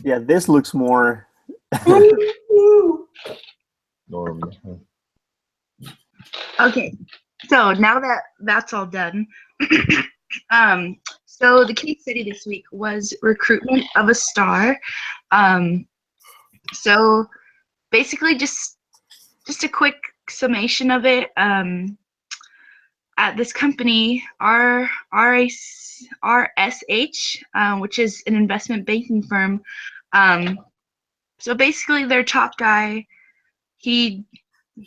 Yeah, this looks more. Norm. Okay, so now that that's all done, so the case study this week was recruitment of a star. So basically, just a quick summation of it. At this company, RSH, which is an investment banking firm. So basically, their top guy, he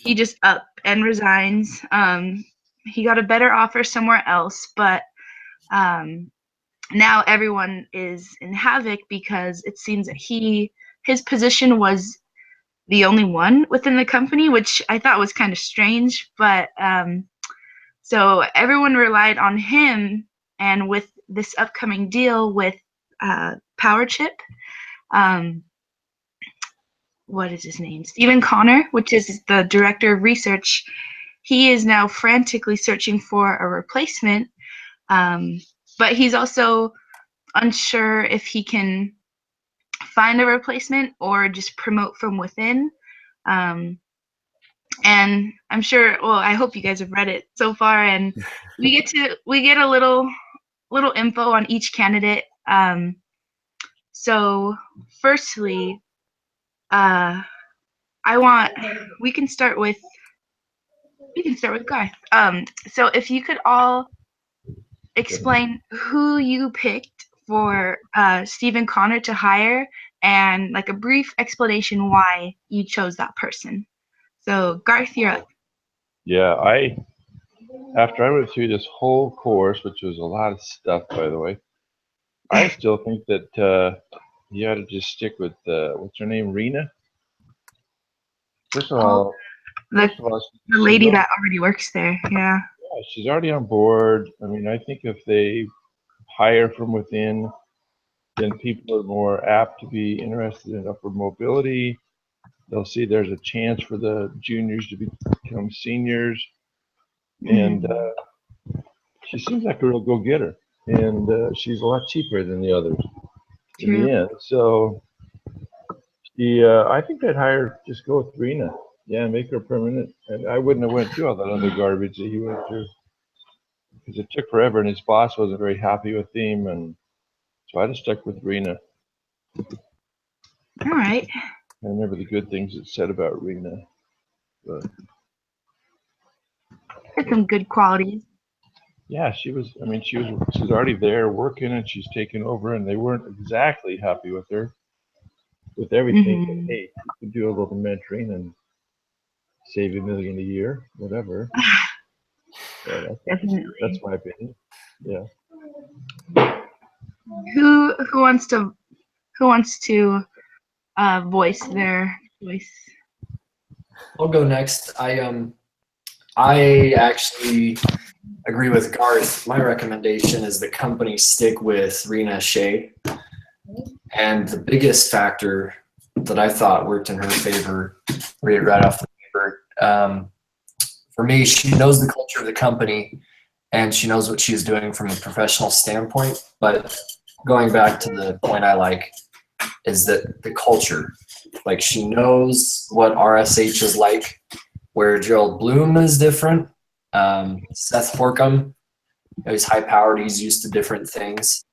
just up and resigns. He got a better offer somewhere else, but now everyone is in havoc because it seems that his position was the only one within the company, which I thought was kind of strange. But so everyone relied on him, and with this upcoming deal with PowerChip, what is his name? Stephen Connor, which is the director of research. He is now frantically searching for a replacement, but he's also unsure if he can find a replacement or just promote from within. And I'm sure, well, I hope you guys have read it so far, and we get a little info on each candidate. So firstly, we can start with Garth. So if you could all explain who you picked for Stephen Connor to hire, and like a brief explanation why you chose that person. So Garth, you're up. Yeah, after I went through this whole course, which was a lot of stuff, by the way, I still think that you ought to just stick with what's her name, Rena. First of all, the lady that already works there. Yeah, she's already on board. I mean, I think if they hire from within, then people are more apt to be interested in upward mobility. They'll see there's a chance for the juniors to become seniors. And she seems like a real go-getter. And she's a lot cheaper than the others in the end. So I think I'd just go with Rena. Yeah, make her permanent. And I wouldn't have went through all that other garbage that he went through, because it took forever and his boss wasn't very happy with him. And so I just stuck with Rena. All right. I remember the good things it said about Rena. But had some good qualities. Yeah, she's already there working, and she's taken over, and they weren't exactly happy with her with everything. But hey, you can do a little mentoring and save $1 million a year, whatever. So that's my opinion. Yeah. Who wants to voice their voice? I'll go next. I actually agree with Garth. My recommendation is the company stick with Rena Shea. And the biggest factor that I thought worked in her favor, read it right off the paper. For me, she knows the culture of the company and she knows what she's doing from a professional standpoint. But going back to the point I like is that the culture, like she knows what RSH is like, where Gerald Bloom is different. Seth Forkham, he's high powered, he's used to different things.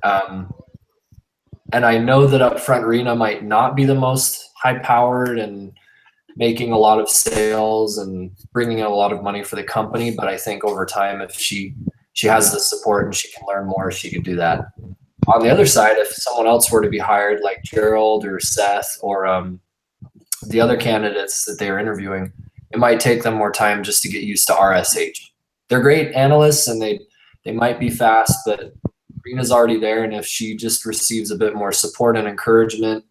And I know that up front, Rena might not be the most high powered and making a lot of sales and bringing in a lot of money for the company. But I think over time, if she has the support and she can learn more, she could do that. On the other side, if someone else were to be hired, like Gerald or Seth or the other candidates that they are interviewing, it might take them more time just to get used to RSH. They're great analysts and they might be fast, but Rena's already there. And if she just receives a bit more support and encouragement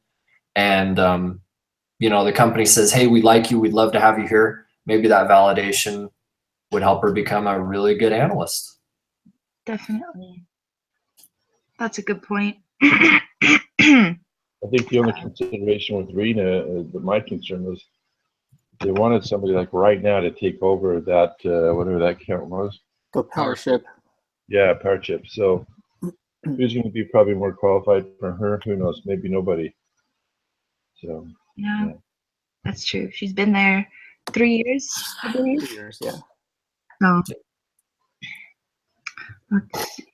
and, the company says, hey, we like you, we'd love to have you here, maybe that validation would help her become a really good analyst. Definitely. That's a good point. I think the only consideration with Rena, my concern was they wanted somebody like right now to take over that, whatever that count was. The PowerChip. Yeah, PowerChip. So who's going to be probably more qualified for her? Who knows? Maybe nobody. So Yeah, yeah. that's true. She's been there 3 years, I believe. 3 years, yeah. So, let's see.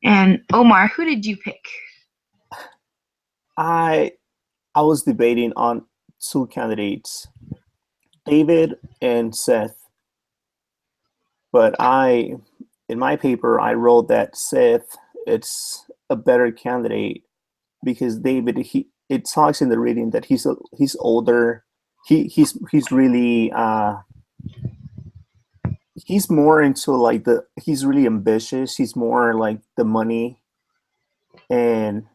And Omar, who did you pick? I was debating on two candidates, David and Seth. But in my paper, I wrote that Seth, it's a better candidate because David, it talks in the reading that he's older. He's really he's more into like he's really ambitious. He's more like the money, and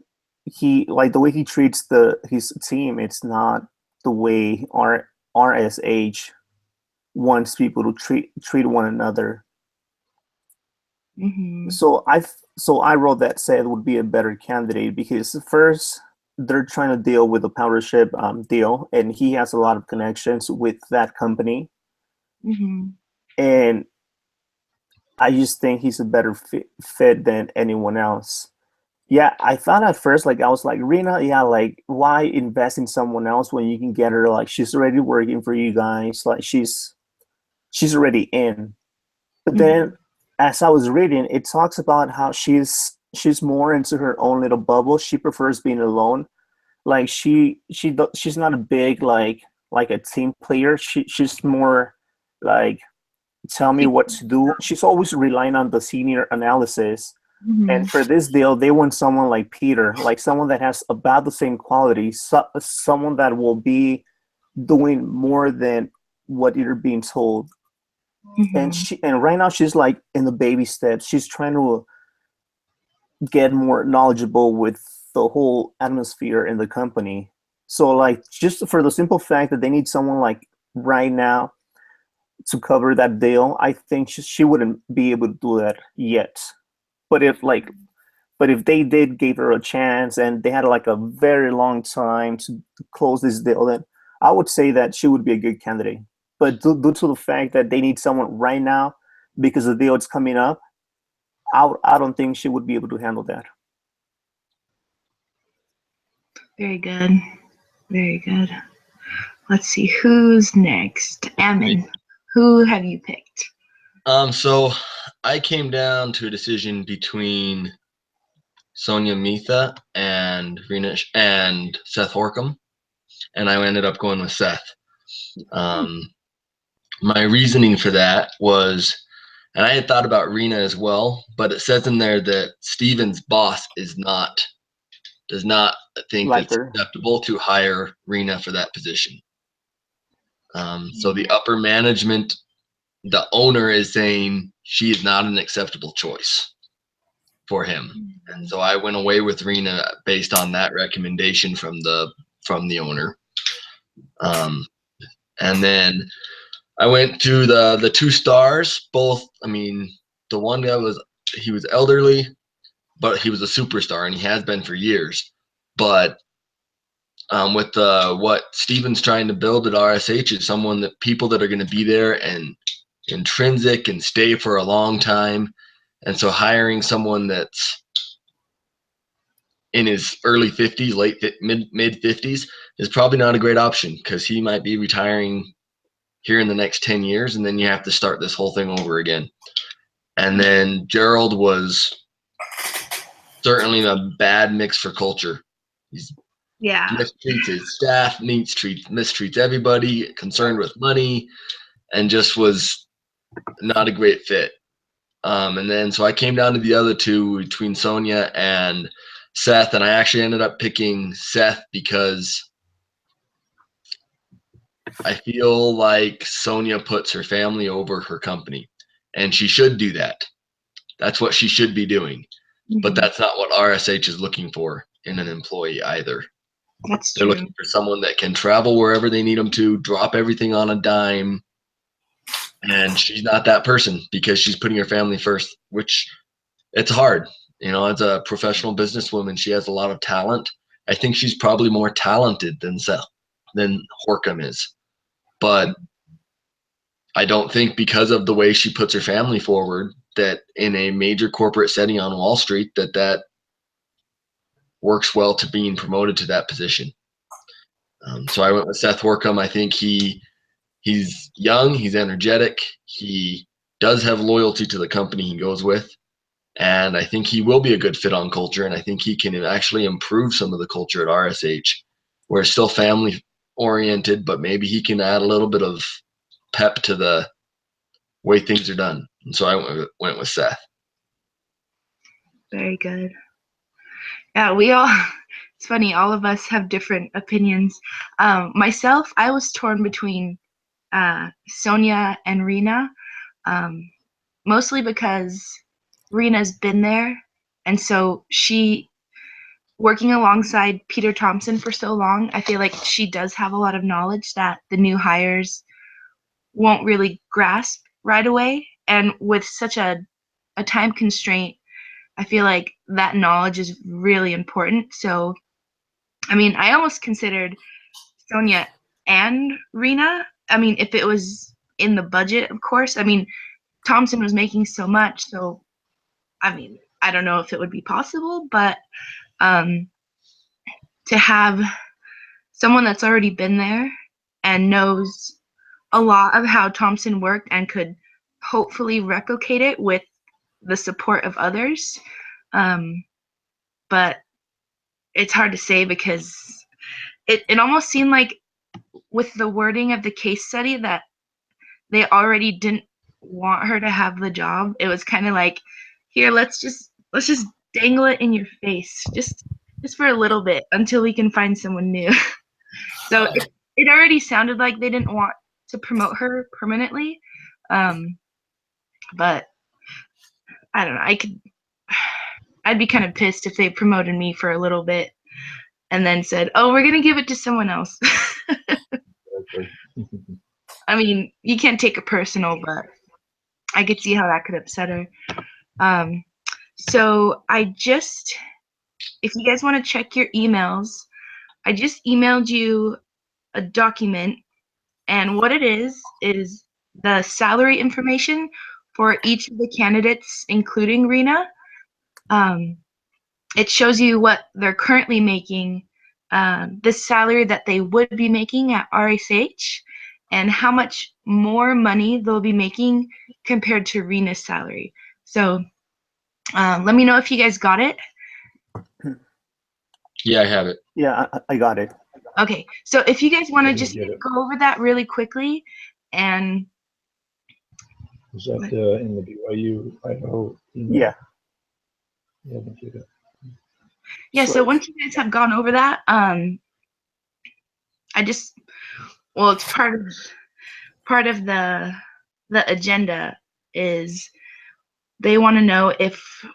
he like the way he treats his team. It's not the way RSH wants people to treat one another. Mm-hmm. So I wrote that Seth would be a better candidate because first they're trying to deal with the Powdership deal, and he has a lot of connections with that company, Mm-hmm. and I just think he's a better fit than anyone else. Yeah, I thought at first, like, I was like, Rena, yeah, like, why invest in someone else when you can get her? Like, she's already working for you guys. Like, she's already in. But then, as I was reading, it talks about how she's more into her own little bubble. She prefers being alone. Like, she's not a big like a team player. She's more like, tell me what to do. She's always relying on the senior analysis. Mm-hmm. And for this deal, they want someone like Peter, like someone that has about the same qualities, someone that will be doing more than what you're being told. Mm-hmm. And right now she's like in the baby steps. She's trying to get more knowledgeable with the whole atmosphere in the company. So like just for the simple fact that they need someone like right now to cover that deal, I think she wouldn't be able to do that yet. But if they did give her a chance and they had like a very long time to close this deal, then I would say that she would be a good candidate. But due to the fact that they need someone right now because the deal is coming up, I don't think she would be able to handle that. Very good. Very good. Let's see, who's next? Ammon, who have you picked? So I came down to a decision between Sonia Mitha and Seth Horkham, and I ended up going with Seth. My reasoning for that was, and I had thought about Rena as well, but it says in there that Steven's boss does not think Like it's her. acceptable to hire Rena for that position. So the upper management, the owner is saying she is not an acceptable choice for him. And so I went away with Rena based on that recommendation from the owner. And then I went to the 2 stars, both. I mean, the one guy was elderly, but he was a superstar and he has been for years. But with what Steven's trying to build at RSH is someone that people that are going to be there and intrinsic and stay for a long time. And so hiring someone that's in his early 50s, mid 50s is probably not a great option because he might be retiring here in the next 10 years, and then you have to start this whole thing over again. And then Gerald was certainly a bad mix for culture. He's mistreats his staff, mistreats everybody, concerned with money, and just was not a great fit. And then so I came down to the other two between Sonia and Seth, and I actually ended up picking Seth because I feel like Sonia puts her family over her company, and she should do that. That's what she should be doing. But that's not what RSH is looking for in an employee either. They're looking for someone that can travel wherever they need them to, drop everything on a dime. And she's not that person because she's putting her family first, which it's hard. You know, as a professional businesswoman, she has a lot of talent. I think she's probably more talented than Horkham is. But I don't think because of the way she puts her family forward that in a major corporate setting on Wall Street that works well to being promoted to that position. So I went with Seth Workham. I think he's young, he's energetic, he does have loyalty to the company he goes with, and I think he will be a good fit on culture, and I think he can actually improve some of the culture at RSH. We're still family oriented, but maybe he can add a little bit of pep to the way things are done. And so I went with Seth. Very good. Yeah, we all, it's funny, all of us have different opinions. Myself, I was torn between Sonia and Rena, mostly because Rena's been there, and so she, working alongside Peter Thompson for so long, I feel like she does have a lot of knowledge that the new hires won't really grasp right away. And with such a time constraint, I feel like that knowledge is really important. So, I mean, I almost considered Sonia and Rena. I mean, if it was in the budget, of course. I mean, Thompson was making so much, so I mean, I don't know if it would be possible, but to have someone that's already been there and knows a lot of how Thompson worked and could hopefully replicate it with the support of others. But it's hard to say because it almost seemed like with the wording of the case study that they already didn't want her to have the job. It was kind of like, here, let's just dangle it in your face just for a little bit until we can find someone new. So it already sounded like they didn't want to promote her permanently. But I don't know. I'd be kind of pissed if they promoted me for a little bit and then said, "Oh, we're gonna give it to someone else." I mean, you can't take it personal, but I could see how that could upset her. So if you guys want to check your emails, I just emailed you a document, and what it is the salary information for each of the candidates, including Rena. It shows you what they're currently making, the salary that they would be making at RSH, and how much more money they'll be making compared to Rena's salary. So let me know if you guys got it. Yeah, I have it. Yeah, I got it. Okay, so if you guys want to I didn't just get it. go over that really quickly, and Is that in the BYU Idaho email? Yeah. Yeah, I didn't get it. yeah, so once you guys have gone over that, it's part of the agenda is they want to know if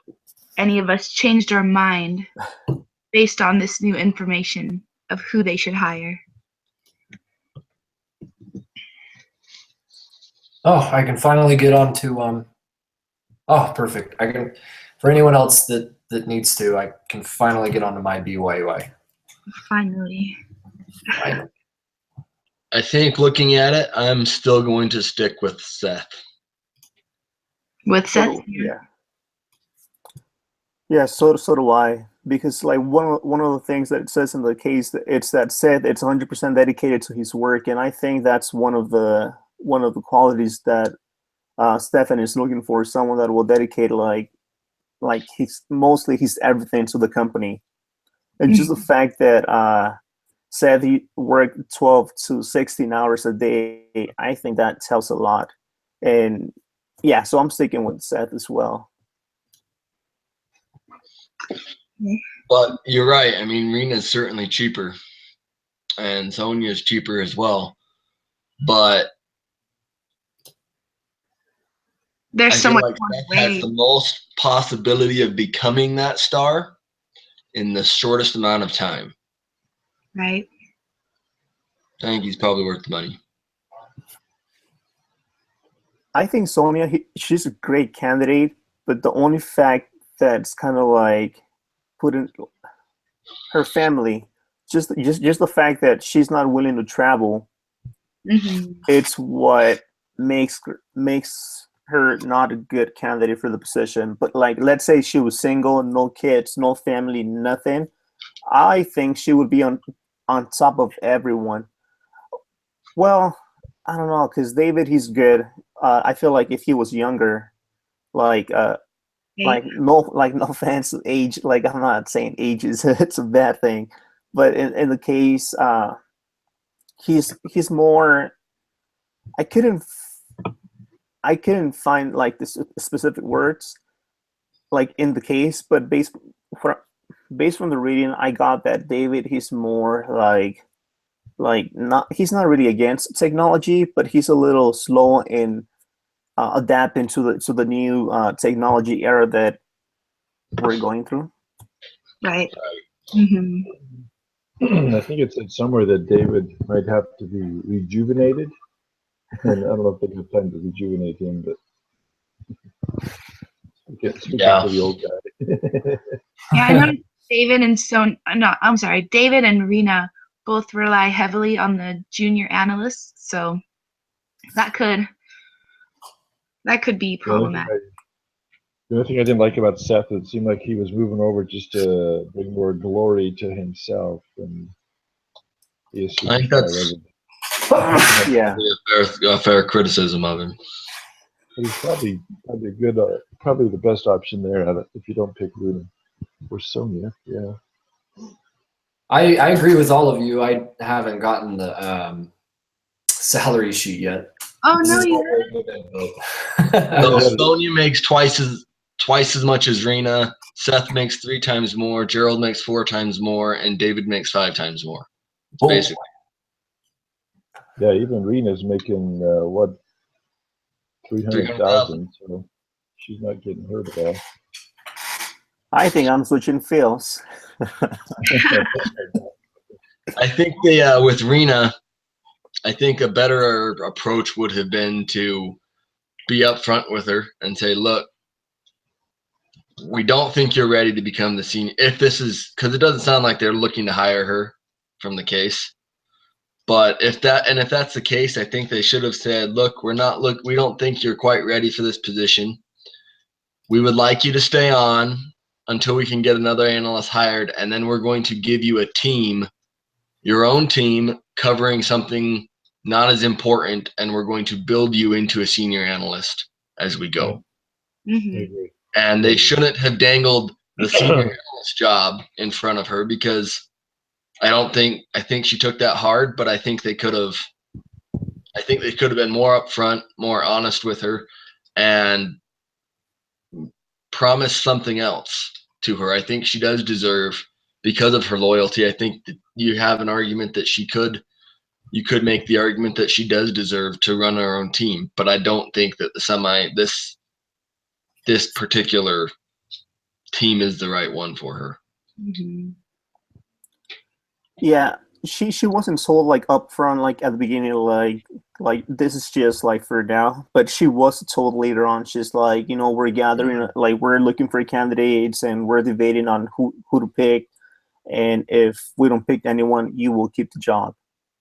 any of us changed our mind based on this new information of who they should hire. Oh, I can finally get on to oh, perfect. I can, for anyone else that needs to, I can finally get onto my BYUI. Finally. Finally. I think looking at it, I'm still going to stick with Seth. With Seth? Yeah. Yeah, so do I. Because like one of the things that it says in the case, it's that Seth, it's 100% dedicated to his work, and I think that's one of the qualities that Stefan is looking for, someone that will dedicate like his everything to the company. And just the fact that Seth he worked 12 to 16 hours a day, I think that tells a lot. And yeah, so I'm sticking with Seth as well. But you're right. I mean, Rena's certainly cheaper, and Sonia's cheaper as well. But there's I so feel much like more Seth has the most possibility of becoming that star in the shortest amount of time. Right. I think he's probably worth the money. I think Sonia, she's a great candidate, but the only fact that's kind of like putting her family, just the fact that she's not willing to travel, it's what makes her not a good candidate for the position. But like, let's say she was single, no kids, no family, nothing, I think she would be on top of everyone. Well, I don't know, because David, he's good. I feel like if he was younger, like no offense to age, like I'm not saying age is it's a bad thing, but in the case, he's more. I couldn't find like the specific words, like in the case, but based from the reading, I got that David, he's more like not, he's not really against technology, but he's a little slow in adapting to the new technology era that we're going through. Right. Hmm. I think it said somewhere that David might have to be rejuvenated, and I don't know if they have time to rejuvenate him, but speaking Yeah. for the old guy. Yeah, I know David and I'm sorry, David and Rena both rely heavily on the junior analysts, so that could be problematic. The only thing I didn't like about Seth, it seemed like he was moving over just to bring more glory to himself, and he is I think that's Yeah. a fair criticism of him. But he's probably a good, probably the best option there if you don't pick Luna or Sonia. Yeah. I agree with all of you. I haven't gotten the salary sheet yet. Oh no, you So Sonia makes twice as much as Rena. Seth makes 3 times more. Gerald makes 4 times more, and David makes 5 times more. Oh. Basically. Yeah, even Rena's making what, 300,000. So she's not getting hurt at all. I think I'm switching Phil's. I think they with Rena, I think a better approach would have been to be upfront with her and say, look, we don't think you're ready to become the senior. If this is, because it doesn't sound like they're looking to hire her from the case. But if that's the case, I think they should have said, look, we don't think you're quite ready for this position. We would like you to stay on until we can get another analyst hired, and then we're going to give you a team, your own team, covering something not as important, and we're going to build you into a senior analyst as we go. Mm-hmm. And they shouldn't have dangled the senior analyst job in front of her, because I think she took that hard, but I think they could have been more upfront, more honest with her, and promised something else to her. I think she does deserve, because of her loyalty, I think that you have an argument that you could make the argument that she does deserve to run her own team, but I don't think that this particular team is the right one for her. Mm-hmm. Yeah, she wasn't told like upfront, like at the beginning, like this is just like for now. But she was told later on. She's like, we're gathering, like we're looking for candidates, and we're debating on who to pick. And if we don't pick anyone, you will keep the job,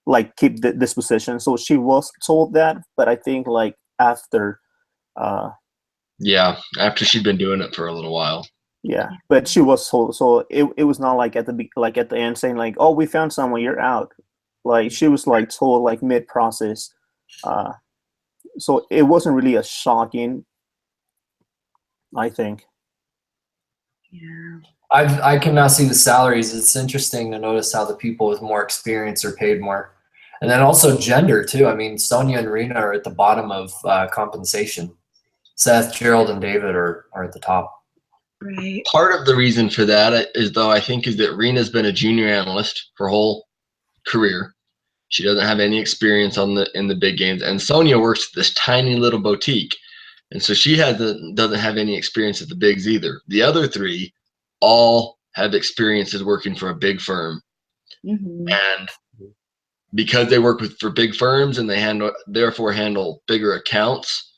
like keep this position. So she was told that, but I think like after. Yeah, after she'd been doing it for a little while. Yeah, but she was told, so it was not like at the end saying like, oh, we found someone, you're out. Like she was like told like mid process, so it wasn't really a shocking, I think. Yeah. I can now see the salaries. It's interesting to notice how the people with more experience are paid more, and then also gender too. I mean, Sonia and Rena are at the bottom of compensation. Seth, Gerald, and David are at the top. Right. Part of the reason for that is that Rena's been a junior analyst her whole career. She doesn't have any experience in the big games, and Sonia works at this tiny little boutique, and so she doesn't have any experience at the bigs either. The other 3 all have experiences working for a big firm, Mm-hmm. and because they work for big firms and they therefore handle bigger accounts,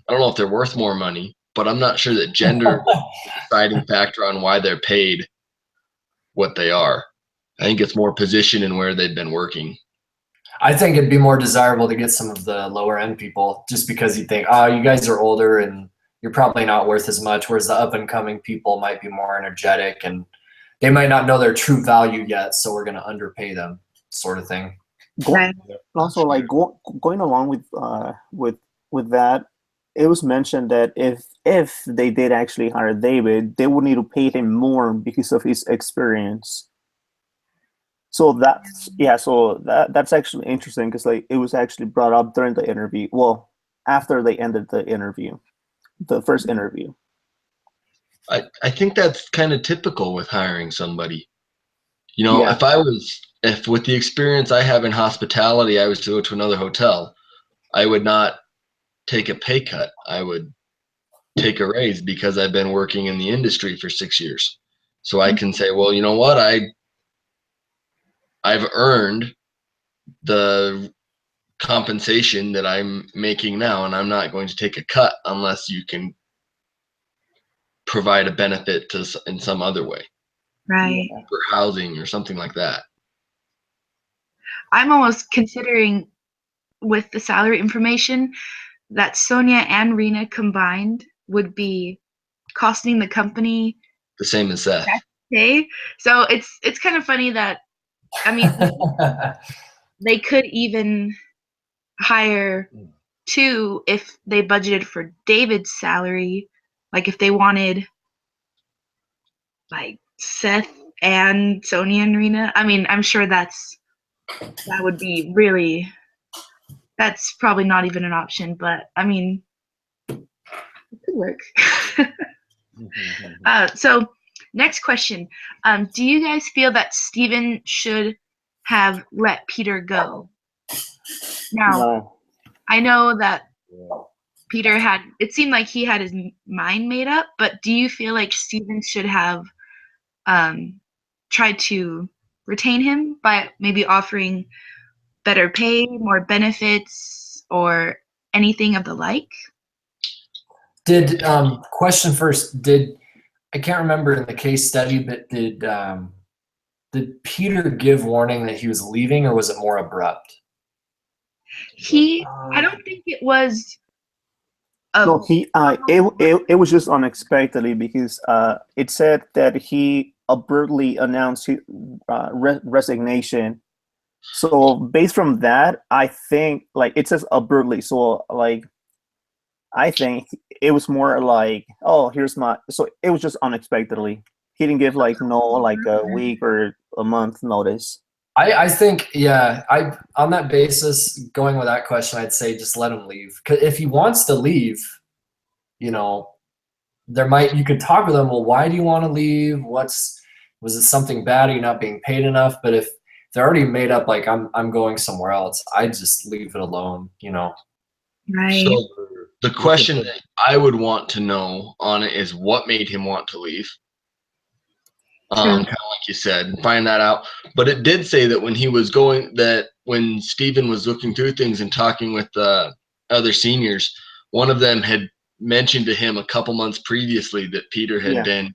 I don't know if they're worth more money, but I'm not sure that gender is the deciding factor on why they're paid what they are. I think it's more position and where they've been working. I think it'd be more desirable to get some of the lower end people, just because you think, oh, you guys are older and you're probably not worth as much, whereas the up and coming people might be more energetic and they might not know their true value yet, so we're going to underpay them, sort of thing. Right. Also, like going along with that, it was mentioned that if they did actually hire David, they would need to pay him more because of his experience. So that's actually interesting because like it was actually brought up during the interview. Well, after they ended the interview, the first interview. I think that's kind of typical with hiring somebody. You know, Yeah. if with the experience I have in hospitality, I was to go to another hotel, I would not take a pay cut. I would take a raise because I've been working in the industry for 6 years. So I can say, well, you know what? I've earned the compensation that I'm making now, and I'm not going to take a cut unless you can provide a benefit in some other way Right. for housing or something like that. I'm almost considering with the salary information that Sonia and Rena combined would be costing the company The same as Seth. pay. So it's kind of funny that, I mean, they could even hire two if they budgeted for David's salary. Like if they wanted like Seth and Sonia and Rena. I mean, I'm sure that would be really, that's probably not even an option, but I mean, it could work. So next question. Do you guys feel that Steven should have let Peter go? Now, No. I know that Peter it seemed like he had his mind made up, but do you feel like Steven should have tried to retain him by maybe offering better pay, more benefits, or anything of the like? Did question first, I can't remember in the case study, but did Peter give warning that he was leaving, or was it more abrupt? I don't think it was. No, it was just unexpectedly because it said that he abruptly announced his resignation. So based from that, I think like it says abruptly. So like I think it was more like, oh, here's my. So it was just unexpectedly. He didn't give like a week or a month notice. I think, yeah, on that basis, going with that question, I'd say just let him leave. 'Cause if he wants to leave, you know, you could talk with him. Well, why do you want to leave? Was it something bad? Are you not being paid enough? But if they're already made up, like I'm going somewhere else, I'd just leave it alone, you know. Right. So the question that I would want to know on it is what made him want to leave. Kind of like you said, find that out. But it did say that when Steven was looking through things and talking with the other seniors, one of them had mentioned to him a couple months previously that Peter had been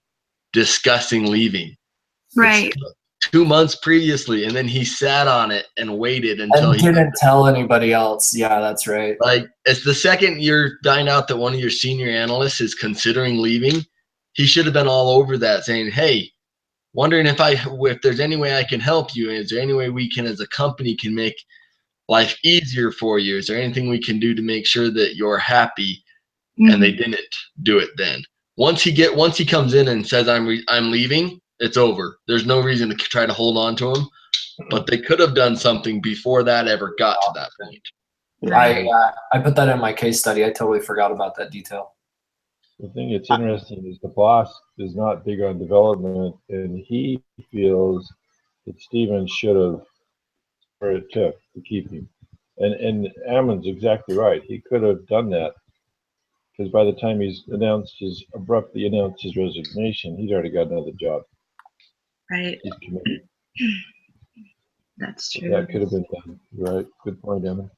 discussing leaving. Right. 2 months previously, and then he sat on it and waited until he didn't tell anybody else. Yeah, that's right. Like, it's the second you find out that one of your senior analysts is considering leaving, he should have been all over that, saying, hey, wondering if there's any way I can help you. Is there any way we can, as a company, can make life easier for you? Is there anything we can do to make sure that you're happy? Mm-hmm. And they didn't do it then. Once he comes in and says, I'm leaving, it's over. There's no reason to try to hold on to him. But they could have done something before that ever got to that point. I put that in my case study. I totally forgot about that detail. The thing that's interesting is the boss is not big on development, and he feels that Steven should have where it took to keep him. And Ammon's exactly right. He could have done that because by the time he's abruptly announced his resignation, he's already got another job. Right. He's committed. That's true. That could have been done. Right. Good point, Ammon.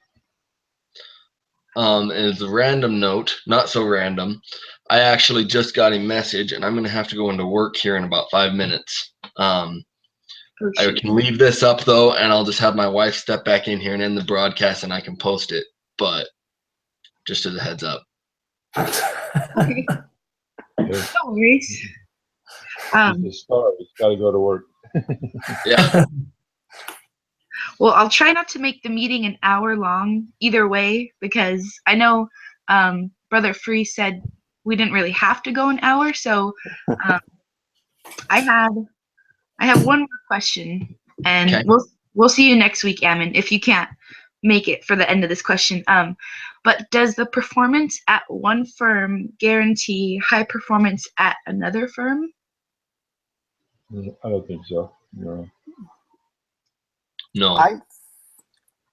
As a random note, not so random, I actually just got a message, and I'm going to have to go into work here in about 5 minutes. I can leave this up, though, and I'll just have my wife step back in here and end the broadcast, and I can post it. But just as a heads up. No worries. Um, He's a star. He's got to go to work. Yeah. well, I'll try not to make the meeting an hour long either way because I know Brother Free said we didn't really have to go an hour. So um, I have one more question, and Okay. we'll see you next week, Ammon, if you can't make it for the end of this question. But does the performance at one firm guarantee high performance at another firm? I don't think so. No. No.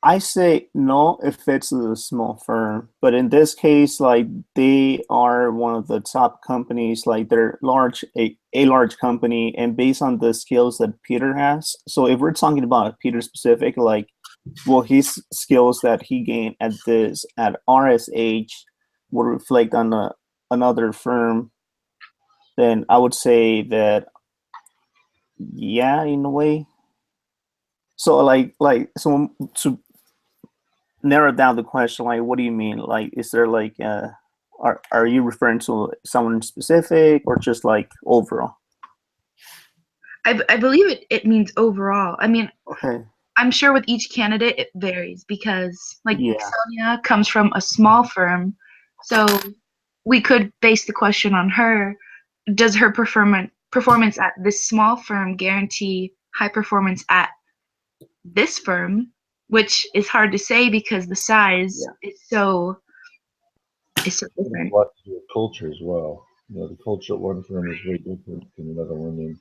I say no if it's a small firm, but in this case, like they are one of the top companies, like they're a large company, and based on the skills that Peter has. So if we're talking about Peter specific, like, well, his skills that he gained at RSH would reflect on another firm, then I would say that, yeah, in a way. So so to narrow down the question, like, what do you mean? Like, is there like, are you referring to someone specific or just like overall? I believe it means overall. I mean, Okay. I'm sure with each candidate it varies because like Yeah. Sonia comes from a small firm, so we could base the question on her. Does her performance at this small firm guarantee high performance at this firm? Which is hard to say because the size is so different. A lot to do with culture as well. You know, the culture at one firm is way different than another one, and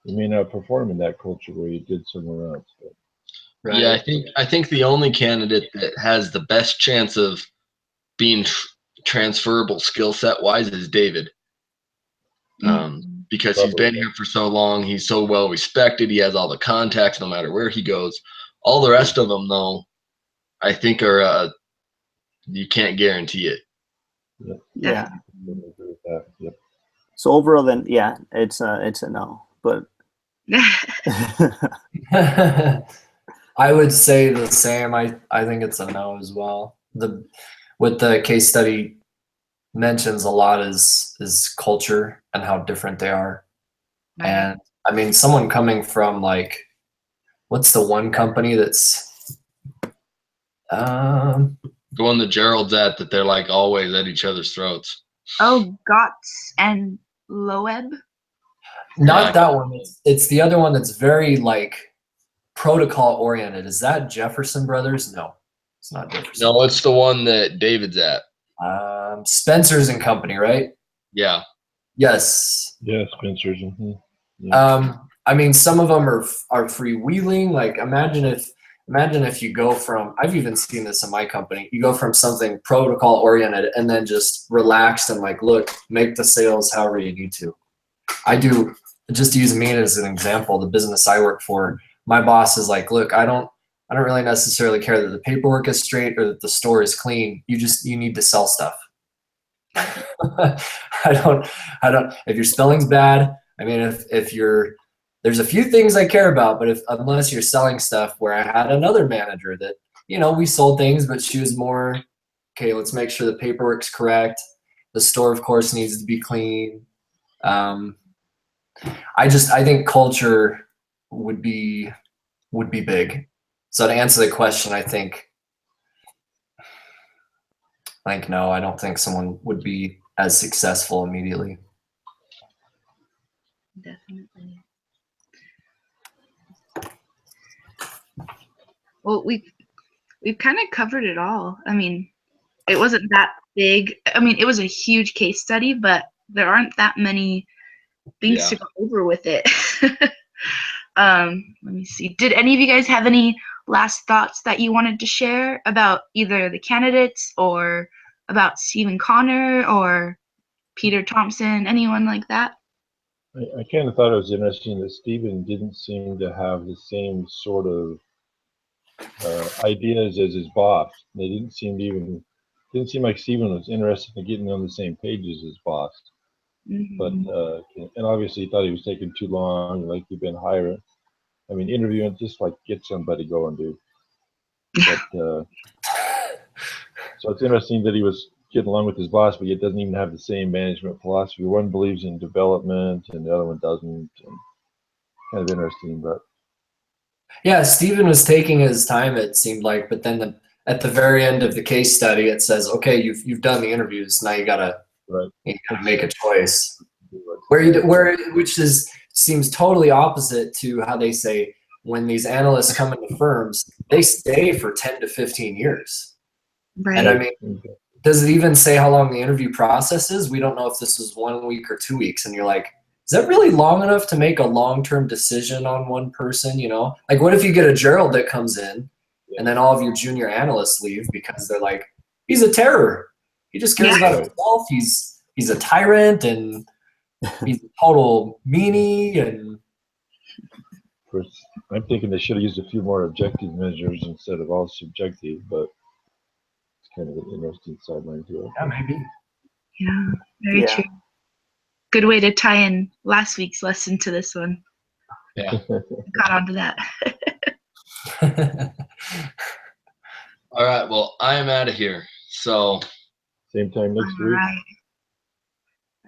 you may not perform in that culture where you did somewhere else. But. Right. Yeah, I think the only candidate that has the best chance of being transferable skill set wise is David. Because he's been here for so long, he's so well respected, he has all the contacts no matter where he goes. All the rest of them, though, I think are you can't guarantee it. Yeah. Yep. So overall, then, yeah, it's a no. But I would say the same. I think it's a no as well. What the case study mentions a lot is culture and how different they are. Right. And I mean, someone coming from like, what's the one company that's The one that Gerald's at, that they're like always at each other's throats. Oh, Gotts and Loeb. not that one. It's the other one that's very like protocol oriented. Is that Jefferson Brothers? No, it's not Jefferson. No, it's the one that David's at. Spencer's and Company, right? Yeah. Yes. Yeah, Spencer's. Mm-hmm. Yeah. I mean, some of them are freewheeling. Like, imagine if you go from, I've even seen this in my company, you go from something protocol oriented and then just relaxed and like, look, make the sales however you need to. I do, just to use me as an example, the business I work for, my boss is like, look, I don't really necessarily care that the paperwork is straight or that the store is clean. You need to sell stuff. I don't, if your spelling's bad, I mean, there's a few things I care about, but unless you're selling stuff, where I had another manager that, you know, we sold things, but she was more, okay, let's make sure the paperwork's correct. The store, of course, needs to be clean. I think culture would be big. So to answer the question, I think no, I don't think someone would be as successful immediately. Definitely. Well, we've kind of covered it all. I mean, it wasn't that big. I mean, it was a huge case study, but there aren't that many things to go over with it. Let me see. Did any of you guys have any last thoughts that you wanted to share about either the candidates or about Stephen Connor or Peter Thompson, anyone like that? I kind of thought it was interesting that Stephen didn't seem to have the same sort of ideas as his boss. They didn't seem like Stephen was interested in getting on the same page as his boss. Mm-hmm. But and obviously he thought he was taking too long, like he'd been hired. I mean, interviewing, just like get somebody going, dude. But so it's interesting that he was getting along with his boss, but yet doesn't even have the same management philosophy. One believes in development and the other one doesn't. And kind of interesting, but Yeah, Stephen was taking his time, it seemed like, but then at the very end of the case study, it says, okay, you've done the interviews, now you gotta make a choice. Which seems totally opposite to how they say when these analysts come into firms, they stay for 10 to 15 years. Right. And I mean, does it even say how long the interview process is? We don't know if this was 1 week or 2 weeks. And you're like, is that really long enough to make a long-term decision on one person? You know, like what if you get a Gerald that comes in and then all of your junior analysts leave because they're like, he's a terror. He just cares about himself. He's a tyrant and he's a total meanie. And of course, I'm thinking they should have used a few more objective measures instead of all subjective, but it's kind of an interesting sideline to it. yeah, maybe. Yeah, very true. Good way to tie in last week's lesson to this one. Yeah. Got onto that. All right. Well, I am out of here. So Same time next All week. right.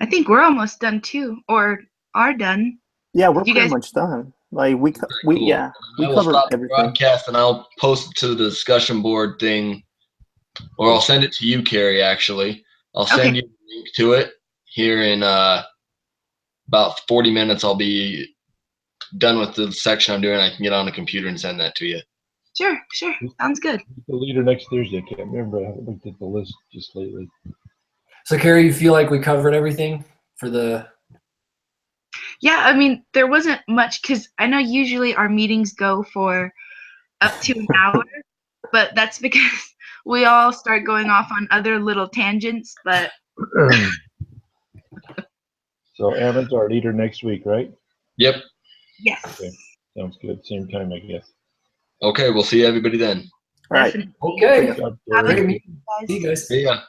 I think we're almost done too, or are done. Yeah, we're You pretty guys- much done. Like we cool. we I will covered stop the everything. broadcast and I'll post it to the discussion board thing, or I'll send it to you, Carrie. Actually, I'll send you a link to it here in about 40 minutes. I'll be done with the section I'm doing. I can get on the computer and send that to you. Sure. Sounds good. The leader next Thursday. I can't remember. I haven't looked at the list just lately. So Carrie, you feel like we covered everything for the Yeah, I mean, there wasn't much because I know usually our meetings go for up to an hour, but that's because we all start going off on other little tangents. But So Aaron's our leader next week, right? Yep. yes, Okay. Sounds good. Same time, I guess. Okay. We'll see everybody then. All right. definitely. okay. Good job, Have a Gary. Great good meeting. guys. See you guys. See ya.